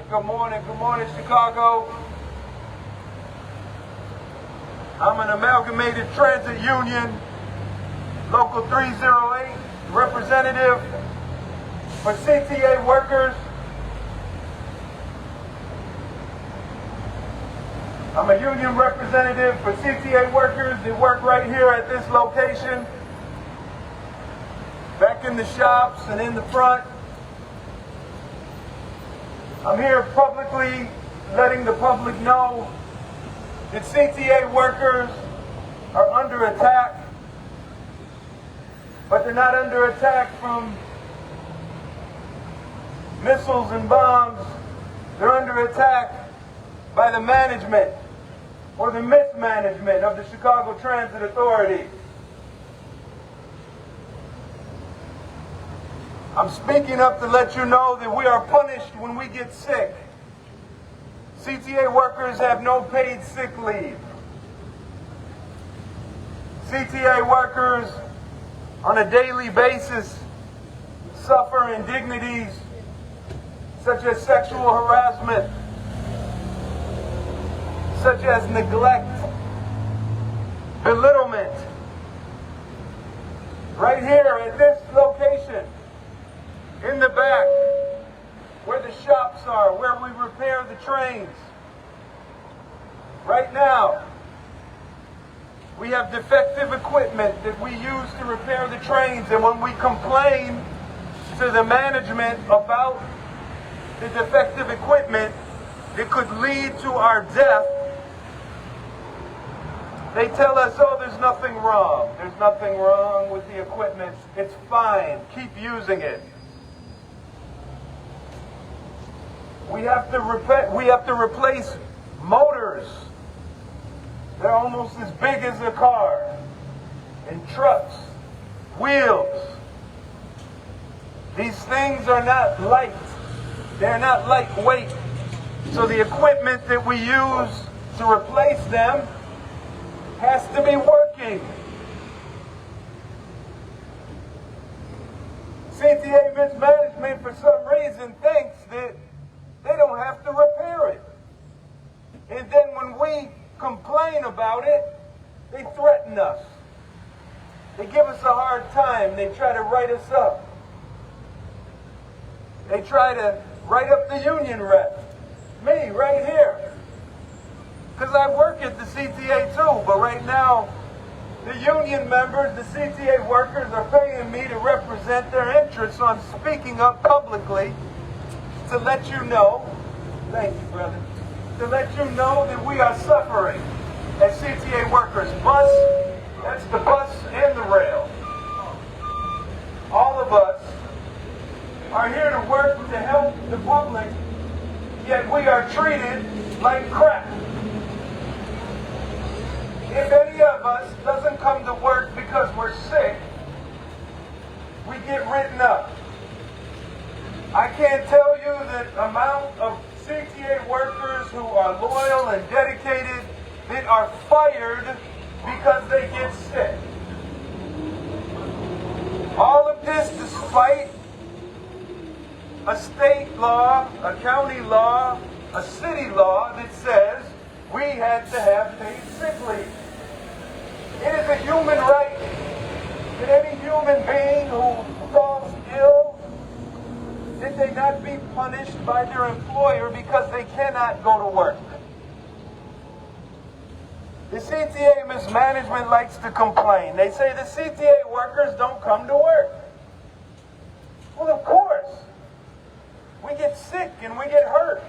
Good morning, Chicago. I'm an amalgamated transit union, local 308, representative for CTA workers. I'm a union representative for CTA workers that work right here at this location, back in the shops and in the front. I'm here publicly letting the public know that CTA workers are under attack, but they're not under attack from missiles and bombs. They're under attack by the management or the mismanagement of the Chicago Transit Authority. I'm speaking up to let you know that we are punished when we get sick. CTA workers have no paid sick leave. CTA workers on a daily basis suffer indignities such as sexual harassment, such as neglect, belittlement. Right here at this location, in the back, where the shops are, where we repair the trains. Right now, we have defective equipment that we use to repair the trains, and when we complain to the management about the defective equipment that could lead to our death, they tell us, oh, there's nothing wrong. There's nothing wrong with the equipment. It's fine. Keep using it. We have to replace motors. They're almost as big as a car. And trucks, wheels. These things are not light. They're not lightweight. So the equipment that we use to replace them has to be working. CTA Mismanagement, for some reason, thinks that they don't have to repair it. And then when we complain about it, they threaten us. They give us a hard time. They try to write us up. They try to write up the union rep. Me, right here. Because I work at the CTA too, but right now, the union members, the CTA workers, are paying me to represent their interests on speaking up publicly to let you know, thank you, brother, to let you know that we are suffering as CTA workers. That's the bus and the rail. All of us are here to work to help the public, yet we are treated like crap. If any of us doesn't come to work because we're sick, we get written up. I can't tell you the amount of CTA workers who are loyal and dedicated that are fired because they get sick. All of this despite a state law, a county law, a city law that says we had to have paid sick leave. It is a human right that any human being who falls ill, that they not be punished by their employer because they cannot go to work. The CTA Mismanagement likes to complain. They say the CTA workers don't come to work. Well, of course. We get sick and we get hurt.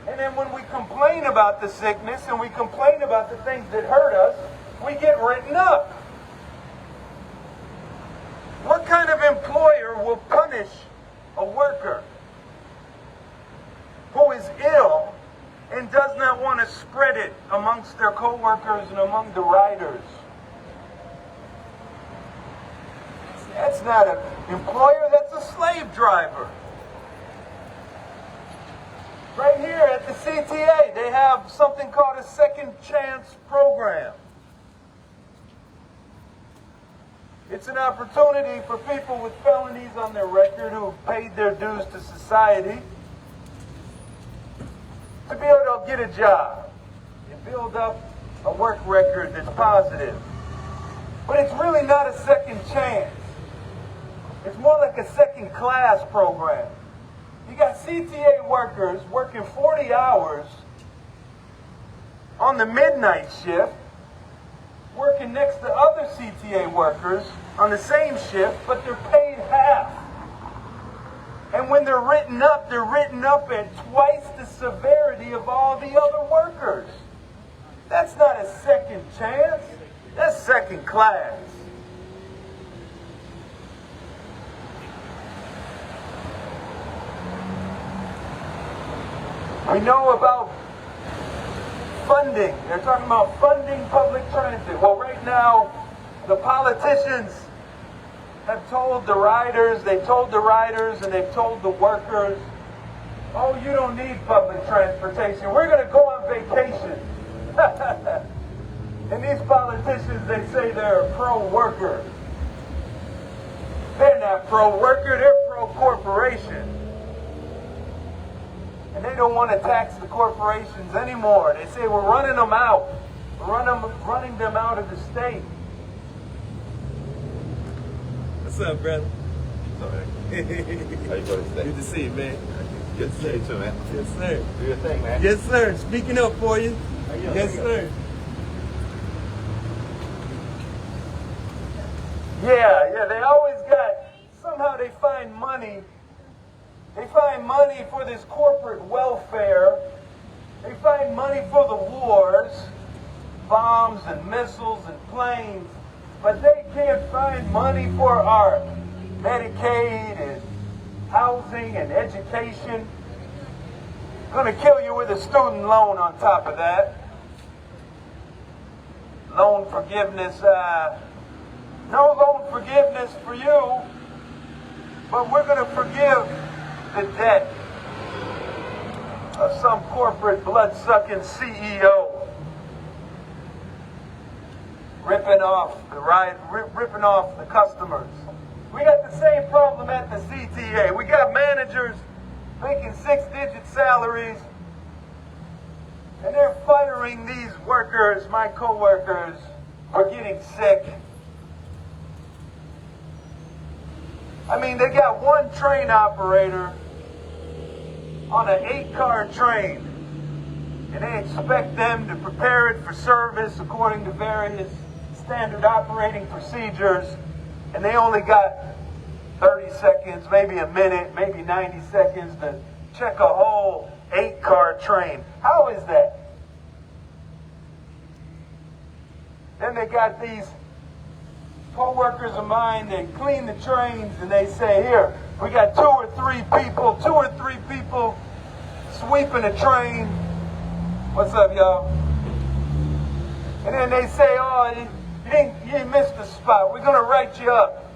And then when we complain about the sickness and we complain about the things that hurt us, we get written up. What kind of employer will punish a worker who is ill and does not want to spread it amongst their co-workers and among the riders? That's not an employer, that's a slave driver. Right here at the CTA, they have something called a second chance program. It's an opportunity for people with felonies on their record who have paid their dues to society go get a job. You build up a work record that's positive. But it's really not a second chance. It's more like a second class program. You got CTA workers working 40 hours on the midnight shift, working next to other CTA workers on the same shift, but they're paid half. And when they're written up at twice the severity of all the other workers. That's not a second chance. That's second class. We know about funding. They're talking about funding public transit. Well, right now, the politicians have told the riders, and they've told the workers, oh, you don't need public transportation. We're going to go on vacation. And these politicians, they say they're pro-worker. They're not pro-worker, they're pro-corporation. And they don't want to tax the corporations anymore. They say we're running them out. We're running them out of the state. What's up, brother? What's up, man? How you doing today? Good to see you, man. Good to see you too, man. Yes, sir. Do your thing, man. Yes, sir. Speaking up for you. Yes, sir. Yeah, they always somehow they find money. They find money for this corporate welfare. They find money for the wars, bombs and missiles and planes, but they can't find money for our Medicaid and housing and education. Gonna kill you with a student loan on top of that. Loan forgiveness, no loan forgiveness for you, but we're gonna forgive the debt of some corporate blood-sucking CEO ripping off the customers. We got the same problem at the CTA. We got managers making 6-digit salaries, and they're firing these workers, my co-workers, for getting sick. I mean, they got one train operator on an 8-car train, and they expect them to prepare it for service according to various standard operating procedures, and they only got 30 seconds, maybe a minute, maybe 90 seconds to check a whole 8-car train. How is that? Then they got these co-workers of mine, they clean the trains and they say, here, we got two or three people sweeping a train. What's up, y'all? And then they say, oh, you missed the spot. We're going to write you up.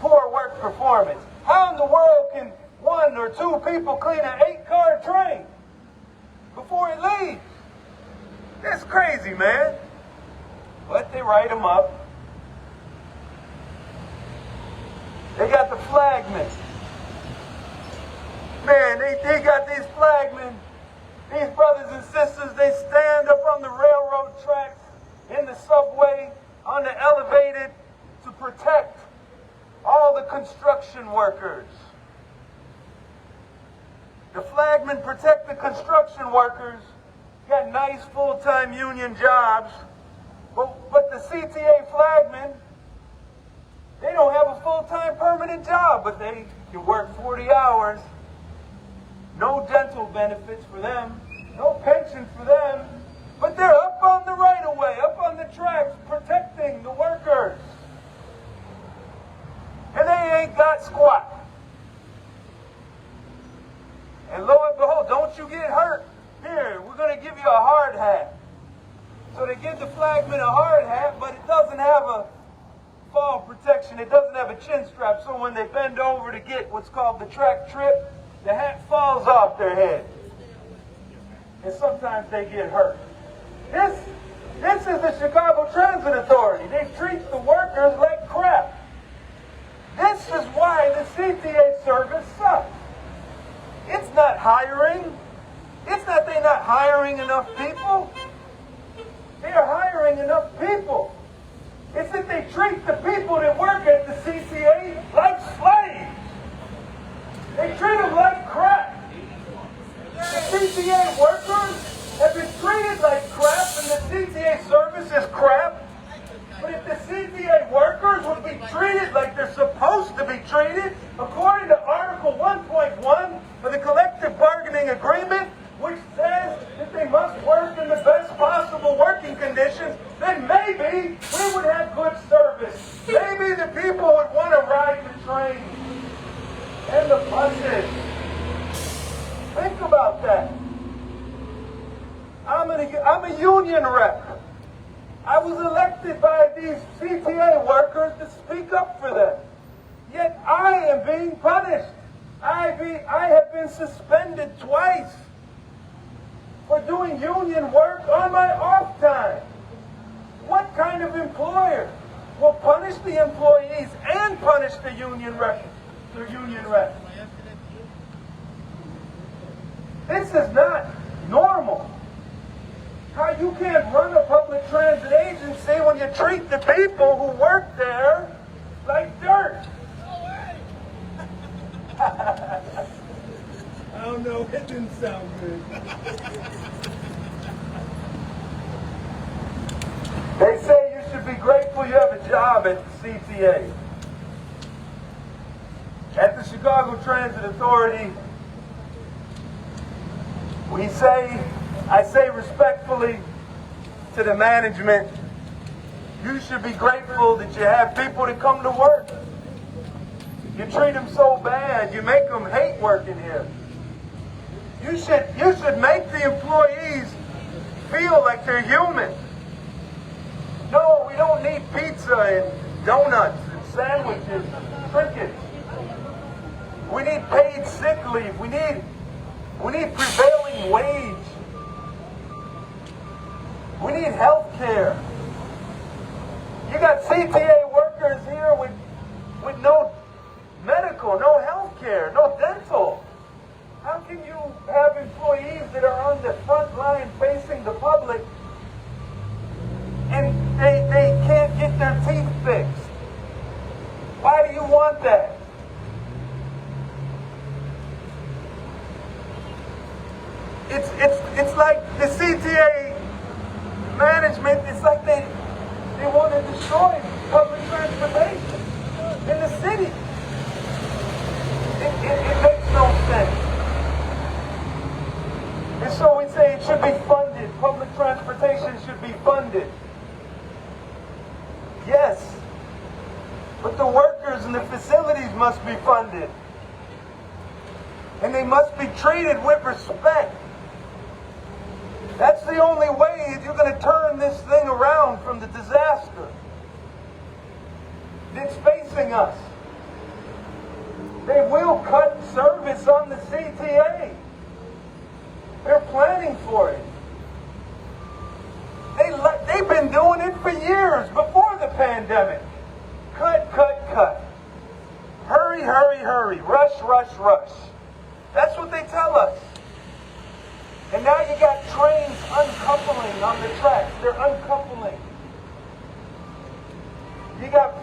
Poor work performance. How in the world can one or two people clean an 8-car train before it leaves? That's crazy, man. But they write them up. They got the flagmen. Man, they got these flagmen. These brothers and sisters, they stand up on the railroad tracks, in the subway, on the elevated to protect all the construction workers. The flagmen protect the construction workers, got nice full-time union jobs, but the CTA flagmen, they don't have a full-time permanent job, but they can work 40 hours. No dental benefits for them, no pension for them, but they're up on the right-of-way, up on the tracks, protecting the workers. And they ain't got squat. And lo and behold, don't you get hurt. Here, we're going to give you a hard hat. So they give the flagman a hard hat, but it doesn't have a fall protection. It doesn't have a chin strap. So when they bend over to get what's called the track trip, the hat falls off their head. And sometimes they get hurt. This is the Chicago Transit Authority. They treat the workers like crap. This is why the CTA service sucks. It's not hiring. It's not they're not hiring enough people. They're hiring enough people. It's that they treat the people that work at the CTA like slaves. They treat them like crap. The CTA workers have been treated like crap, and the CTA service is crap. But if the CTA workers would be treated like they're supposed to be treated, according to Article 1.1 of the Collective Bargaining Agreement, which says that they must work in the best possible working conditions, then maybe we would have good service. Maybe the people would want to ride the train and the buses. Think about that. I'm a union rep. I was elected by these CTA workers to speak up for them. Yet I am being punished. I have been suspended twice for doing union work on my off time. What kind of employer will punish the employees and punish the union rep? This is not normal. How you can't run a public transit agency when you treat the people who work there like dirt. I don't know, it didn't sound good. They say you should be grateful you have a job at the CTA. At the Chicago Transit Authority, I say respectfully to the management, you should be grateful that you have people that come to work. You treat them so bad, you make them hate working here. You should make the employees feel like they're human. No, we don't need pizza and donuts and sandwiches and trinkets. We need paid sick leave. We need prevailing wage. We need health care. You got CTA workers here with no medical, no health care, no dental. How can you have employees that are on the front line facing the public and they can't get their teeth fixed? Why do you want that? It's like the CTA management, it's like they want to destroy public transportation in the city. It makes no sense. And so we say it should be funded. Public transportation should be funded. Yes. But the workers and the facilities must be funded. And they must be treated with respect. That's the only way you're going to turn this thing around from the disaster that's facing us. They will cut service on the CTA. They're planning for it. They've been doing it for years before the pandemic. Cut, cut, cut. Hurry, hurry, hurry. Rush, rush, rush. That's what they tell us. And now you got trains uncoupling on the tracks. They're uncoupling. You got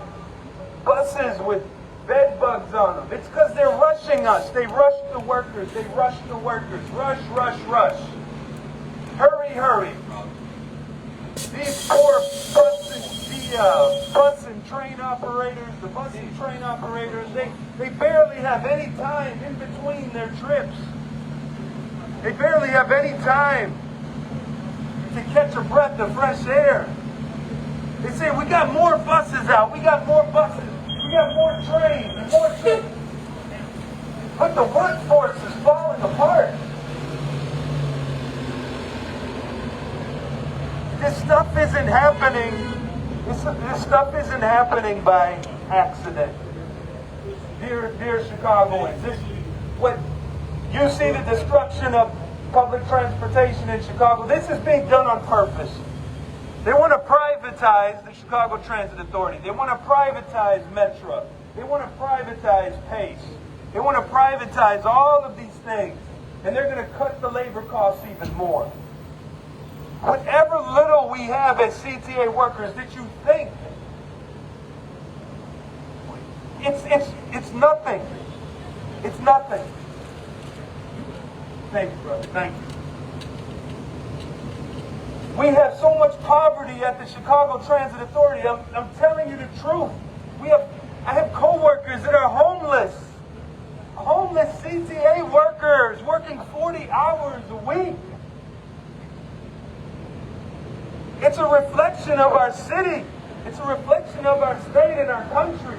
buses with bed bugs on them. It's because they're rushing us. They rush the workers. They rush the workers. Rush, rush, rush. Hurry, hurry. These poor bus and train operators, the bus and train operators, they barely have any time in between their trips. They barely have any time to catch a breath of fresh air. They say, we got more buses out. We got more buses. We got more trains and more trips. But the workforce is falling apart. This stuff isn't happening. This stuff isn't happening by accident. Dear Chicagoans, you see the destruction of public transportation in Chicago. This is being done on purpose. They want to privatize the Chicago Transit Authority. They want to privatize Metro. They want to privatize Pace. They want to privatize all of these things. And they're going to cut the labor costs even more. Whatever little we have as CTA workers that you think, it's nothing. It's nothing. Thank you, brother. Thank you. We have so much poverty at the Chicago Transit Authority. I'm telling you the truth. I have co-workers that are homeless. Homeless CTA workers working 40 hours a week. It's a reflection of our city. It's a reflection of our state and our country.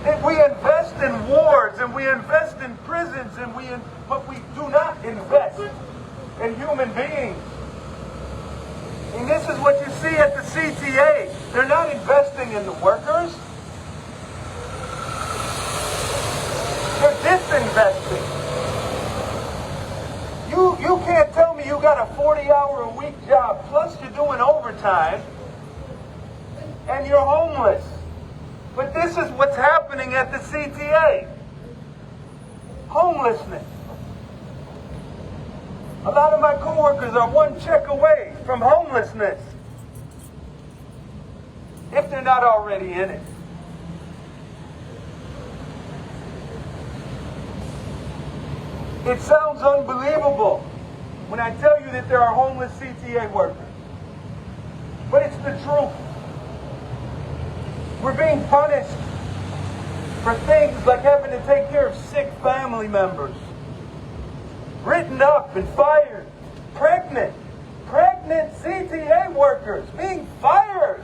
That we invest in wars and we invest in prisons but we do not invest in human beings. And this is what you see at the CTA. They're not investing in the workers. They're disinvesting. You can't tell me you got a 40-hour-a-week job, plus you're doing overtime, and you're homeless. But this is what's happening at the CTA. Homelessness. A lot of my coworkers are one check away from homelessness, if they're not already in it. It sounds unbelievable when I tell you that there are homeless CTA workers. But it's the truth. We're being punished for things like having to take care of sick family members. Written up and fired. Pregnant CTA workers being fired.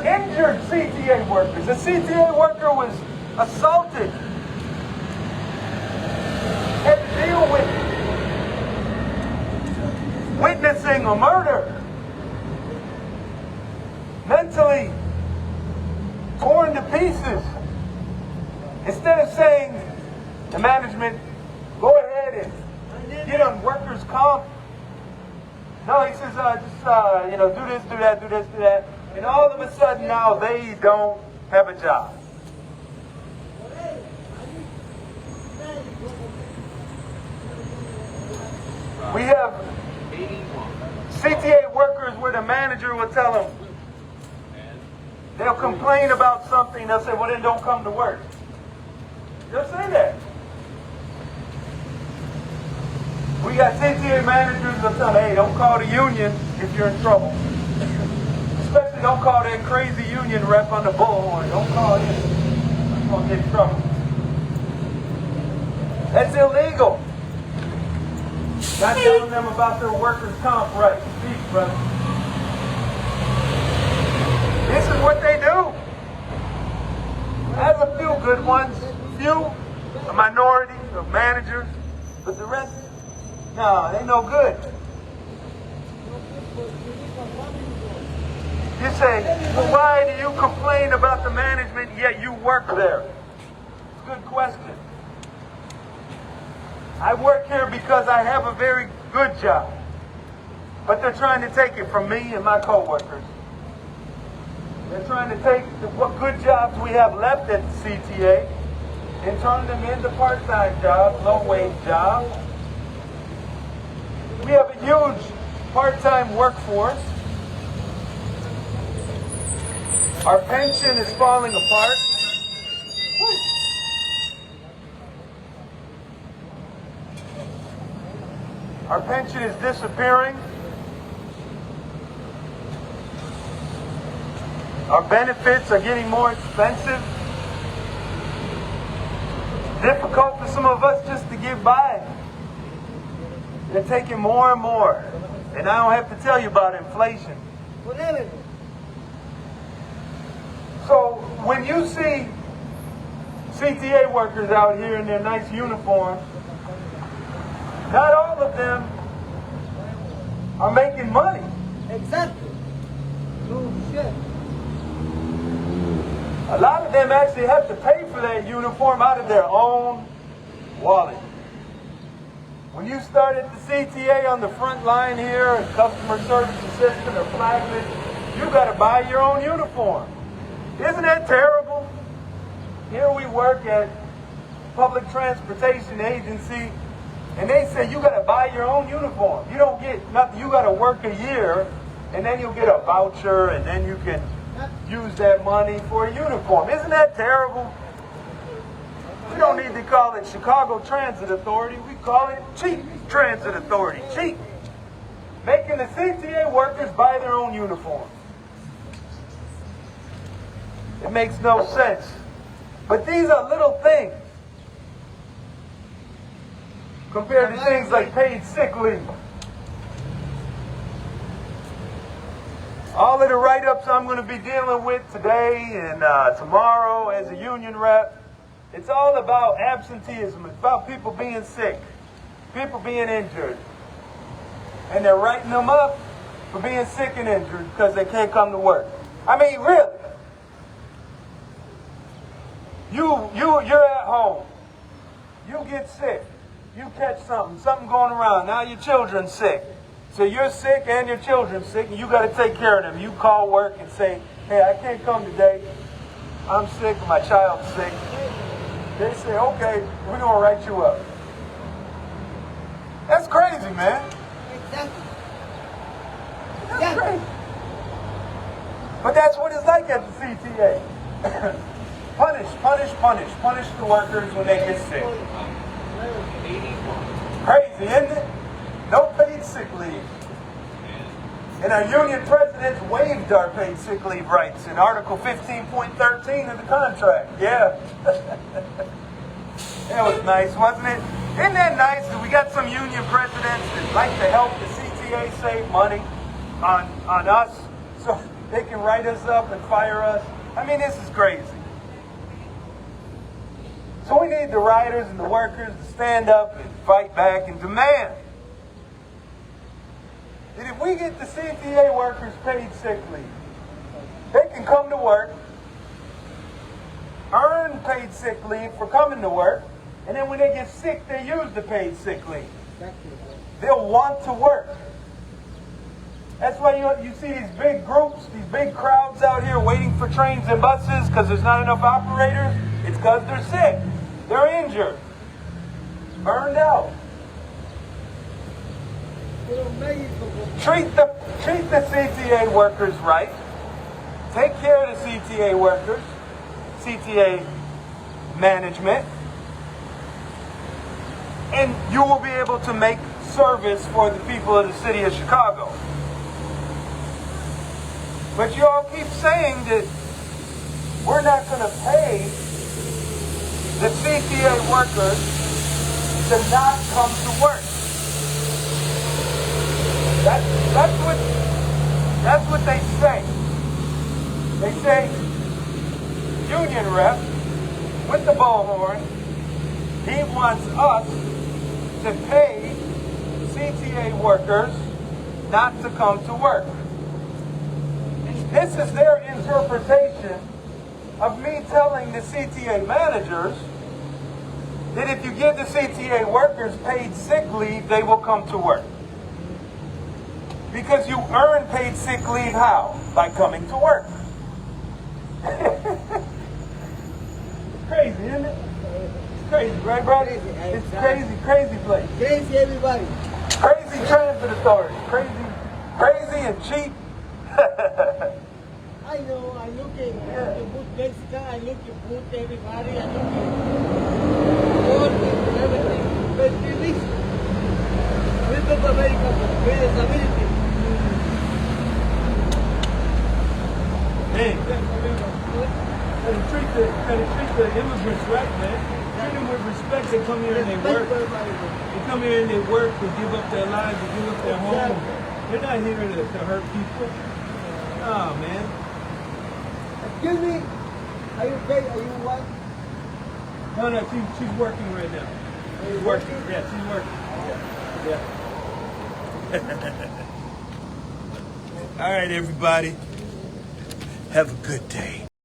Injured CTA workers. A CTA worker was assaulted. Had to deal with witnessing a murder. Mentally torn to pieces. Instead of saying, the management, go ahead and get on workers' comp. No, he says, do this, do that, do this, do that. And all of a sudden now they don't have a job. We have CTA workers where the manager will tell them, they'll complain about something, they'll say, well then don't come to work. They'll say that. We got CTA managers that tell them, hey, don't call the union if you're in trouble. Especially don't call that crazy union rep on the bullhorn. Don't call him. You're going to get in trouble. That's illegal. Not telling them about their workers' comp rights. Speak, brother. This is what they do. There's a few good ones. A minority of managers. But the rest, no, they no good. You say, well, why do you complain about the management yet you work there? It's a good question. I work here because I have a very good job. But they're trying to take it from me and my coworkers. They're trying to take what good jobs we have left at the CTA and turn them into part-time jobs, low-wage jobs. We have a huge part-time workforce. Our pension is falling apart. Woo. Our pension is disappearing. Our benefits are getting more expensive. Difficult for some of us just to get by. They're taking more and more. And I don't have to tell you about inflation. So when you see CTA workers out here in their nice uniforms, not all of them are making money. Exactly. No shit. A lot of them actually have to pay for that uniform out of their own wallet. When you start at the CTA on the front line here, customer service assistant or flagman, you got to buy your own uniform. Isn't that terrible? Here we work at Public Transportation Agency, and they say you got to buy your own uniform. You don't get nothing. You got to work a year, and then you'll get a voucher, and then you can use that money for a uniform. Isn't that terrible? We don't need to call it Chicago Transit Authority. We call it Cheap Transit Authority. Cheap. Making the CTA workers buy their own uniform. It makes no sense. But these are little things compared to things like paid sick leave. All of the write-ups I'm going to be dealing with today and tomorrow as a union rep, it's all about absenteeism. It's about people being sick, people being injured. And they're writing them up for being sick and injured because they can't come to work. I mean, really. You're at home. You get sick. You catch something going around. Now your children's sick. So you're sick and your children's sick, and you got to take care of them. You call work and say, hey, I can't come today. I'm sick, my child's sick. They say, okay, we're going to write you up. That's crazy, man. Exactly. That's crazy. But that's what it's like at the CTA. Punish the workers when they get sick. Crazy, isn't it? No paid sick leave. And our union presidents waived our paid sick leave rights in Article 15.13 of the contract. Yeah. That was nice, wasn't it? Isn't that nice that we got some union presidents that like to help the CTA save money on us so they can write us up and fire us? I mean, this is crazy. So we need the rioters and the workers to stand up and fight back and demand that if we get the CTA workers paid sick leave, they can come to work, earn paid sick leave for coming to work, and then when they get sick, they use the paid sick leave. They'll want to work. That's why you see these big groups, these big crowds out here waiting for trains and buses because there's not enough operators. It's because they're sick. They're injured. Burned out. Treat the CTA workers right. Take care of the CTA workers, CTA management, and you will be able to make service for the people of the city of Chicago. But you all keep saying that we're not going to pay the CTA workers to not come to work. That's what they say. They say, union rep with the bullhorn, he wants us to pay CTA workers not to come to work. This is their interpretation of me telling the CTA managers that if you give the CTA workers paid sick leave, they will come to work. Because you earn paid sick leave how? By coming to work. It's crazy, isn't it? It's crazy, right, brother? It's crazy place. Crazy everybody. Crazy transit authority. Crazy and cheap. I know, I look at the boot Mexican, I look at boot everybody, I look at all everything. But release with of America, with disability. Hey, treat the immigrants right, man. Treat them with respect. They come here and they work. They come here and they work. They give up their lives. They give up their home. They're not here to hurt people. No, man. Excuse me, are you paid? Are you what? No, she's working right now. She's working. Yeah, she's working. Yeah. All right, everybody. Have a good day.